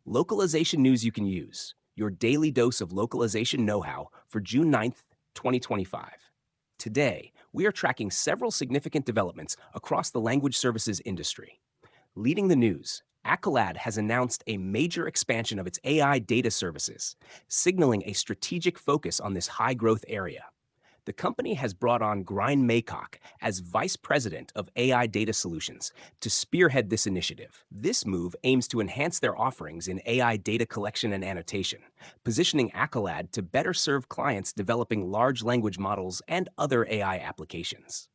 Localization news you can use. Your daily dose of localization know-how for June 9th, 2025. Today, we are tracking several significant developments across the language services industry. Leading the news, Acolad has announced a major expansion of its AI data services, signaling a strategic focus on this high-growth area. The company has brought on Gráinne Maycock as Vice President of AI Data Solutions to spearhead this initiative. This move aims to enhance their offerings in AI data collection and annotation, positioning Acolad to better serve clients developing large language models and other AI applications.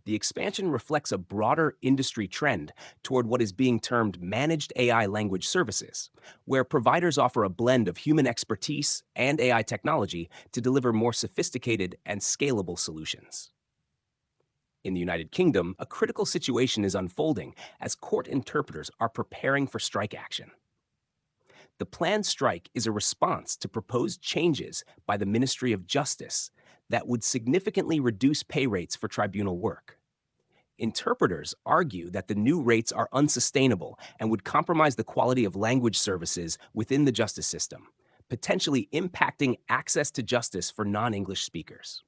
The expansion reflects a broader industry trend toward what is being termed managed AI language services, where providers offer a blend of human expertise and AI technology to deliver more sophisticated and scalable solutions. In the United Kingdom, a critical situation is unfolding as court interpreters are preparing for strike action. The planned strike is a response to proposed changes by the Ministry of Justice that would significantly reduce pay rates for tribunal work. Interpreters argue that the new rates are unsustainable and would compromise the quality of language services within the justice system, potentially impacting access to justice for non-English speakers.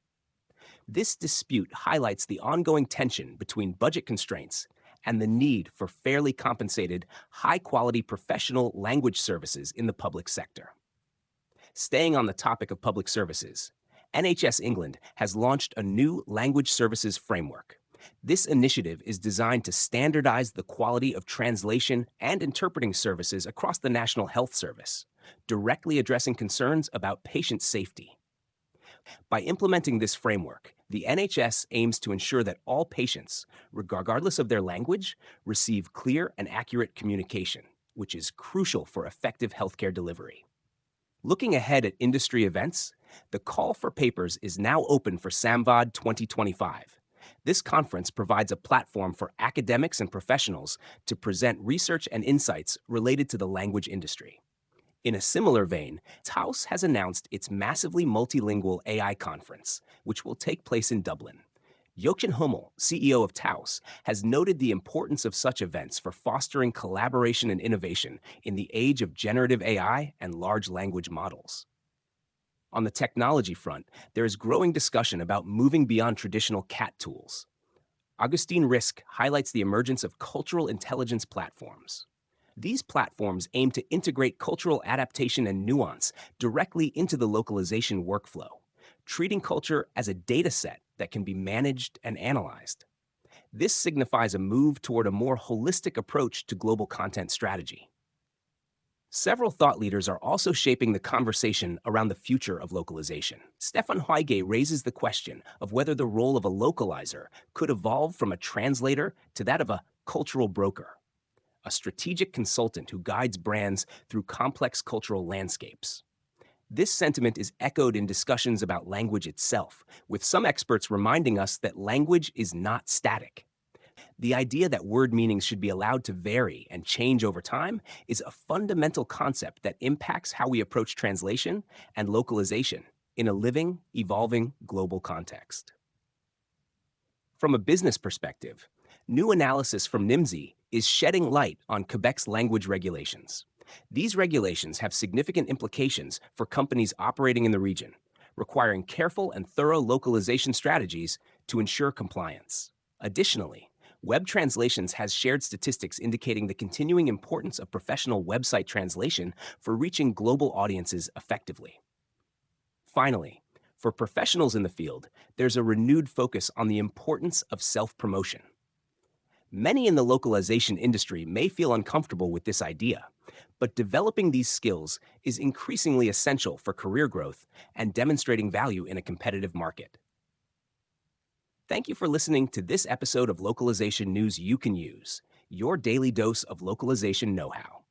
This dispute highlights the ongoing tension between budget constraints and the need for fairly compensated, high-quality professional language services in the public sector. Staying on the topic of public services, NHS England has launched a new language services framework. This initiative is designed to standardize the quality of translation and interpreting services across the National Health Service, directly addressing concerns about patient safety. By implementing this framework, the NHS aims to ensure that all patients, regardless of their language, receive clear and accurate communication, which is crucial for effective healthcare delivery. Looking ahead at industry events, the call for papers is now open for SAMVAD 2025. This conference provides a platform for academics and professionals to present research and insights related to the language industry. In a similar vein, TAUS has announced its massively multilingual AI conference, which will take place in Dublin. Jochen Hummel, CEO of TAUS, has noted the importance of such events for fostering collaboration and innovation in the age of generative AI and large language models. On the technology front, there is growing discussion about moving beyond traditional CAT tools. Augustine Risk highlights the emergence of cultural intelligence platforms. These platforms aim to integrate cultural adaptation and nuance directly into the localization workflow, treating culture as a data set that can be managed and analyzed. This signifies a move toward a more holistic approach to global content strategy. Several thought leaders are also shaping the conversation around the future of localization. Stefan Huygens raises the question of whether the role of a localizer could evolve from a translator to that of a cultural broker, a strategic consultant who guides brands through complex cultural landscapes. This sentiment is echoed in discussions about language itself, with some experts reminding us that language is not static. The idea that word meanings should be allowed to vary and change over time is a fundamental concept that impacts how we approach translation and localization in a living, evolving global context. From a business perspective, new analysis from NIMSI is shedding light on Quebec's language regulations. These regulations have significant implications for companies operating in the region, requiring careful and thorough localization strategies to ensure compliance. Additionally, Web Translations has shared statistics indicating the continuing importance of professional website translation for reaching global audiences effectively. Finally, for professionals in the field, there's a renewed focus on the importance of self-promotion. Many in the localization industry may feel uncomfortable with this idea, but developing these skills is increasingly essential for career growth and demonstrating value in a competitive market. Thank you for listening to this episode of Localization News You Can Use, your daily dose of localization know-how.